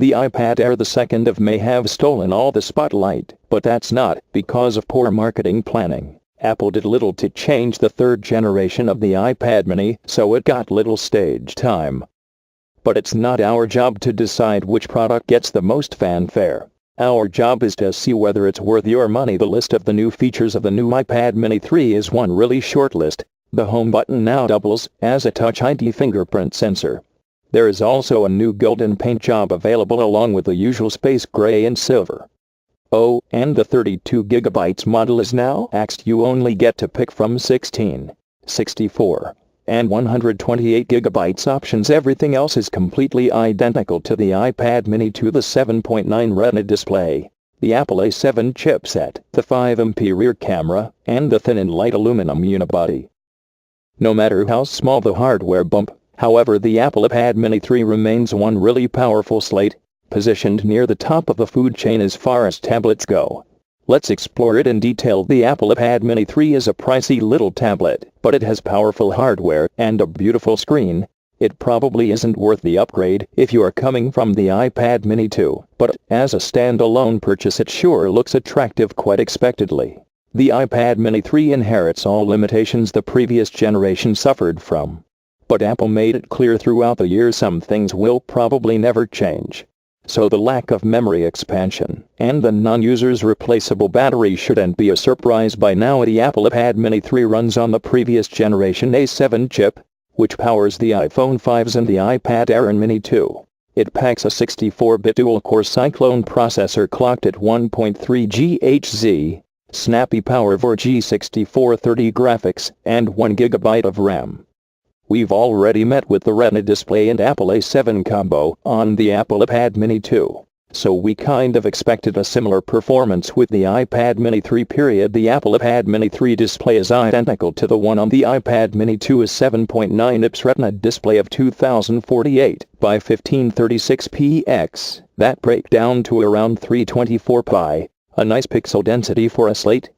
The iPad Air the 2nd of May have stolen all the spotlight, but that's not because of poor marketing planning. Apple did little to change the third generation of the iPad mini, so it got little stage time. But it's not our job to decide which product gets the most fanfare. Our job is to see whether it's worth your money. The list of the new features of the new iPad mini 3 is one really short list. The home button now doubles as a Touch ID fingerprint sensor. There is also a new golden paint job available along with the usual space gray and silver. Oh, and the 32GB model is now axed. You only get to pick from 16, 64, and 128GB options. Everything else is completely identical to the iPad mini 2. The 7.9 Retina display, the Apple A7 chipset, the 5MP rear camera, and the thin and light aluminum unibody. No matter how small the hardware bump, however, the Apple iPad mini 3 remains one really powerful slate, positioned near the top of the food chain as far as tablets go. Let's explore it in detail. The Apple iPad mini 3 is a pricey little tablet, but it has powerful hardware and a beautiful screen. It probably isn't worth the upgrade if you are coming from the iPad mini 2, but as a standalone purchase it sure looks attractive quite expectedly. The iPad mini 3 inherits all limitations the previous generation suffered from. But Apple made it clear throughout the years some things will probably never change. So the lack of memory expansion and the non-user's replaceable battery shouldn't be a surprise by now. The Apple iPad mini 3 runs on the previous generation A7 chip, which powers the iPhone 5s and the iPad Air and Mini 2. It packs a 64-bit dual-core Cyclone processor clocked at 1.3 GHz, snappy power for G6430 graphics, and 1GB of RAM. We've already met with the Retina display and Apple A7 combo on the Apple iPad mini 2, so we kind of expected a similar performance with the iPad mini 3. The Apple iPad mini 3 display is identical to the one on the iPad mini 2. A 7.9 inch Retina display of 2048 by 1536 px, that break down to around 324 pi, a nice pixel density for a slate.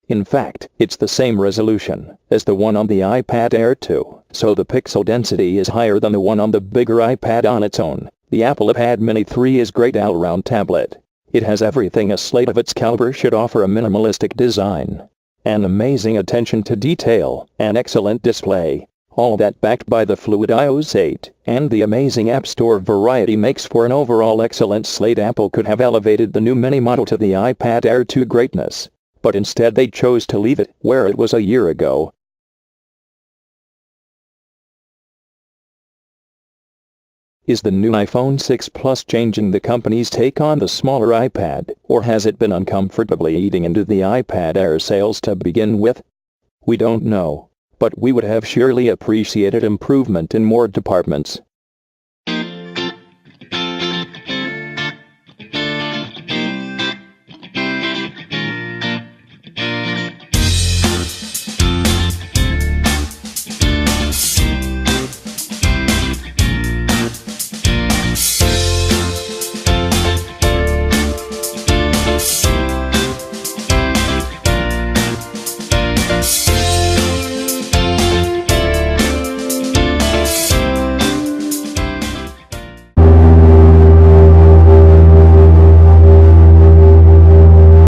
In fact, it's the same resolution as the one on the iPad Air 2, so the pixel density is higher than the one on the bigger iPad on its own. The Apple iPad mini 3 is great all-around tablet. It has everything a slate of its caliber should offer: a minimalistic design, an amazing attention to detail, an excellent display. All that backed by the fluid iOS 8 and the amazing App Store variety makes for an overall excellent slate. Apple could have elevated the new mini model to the iPad Air 2 greatness, but instead they chose to leave it where it was a year ago. Is the new iPhone 6 Plus changing the company's take on the smaller iPad, or has it been uncomfortably eating into the iPad Air sales to begin with? We don't know, but we would have surely appreciated improvement in more departments.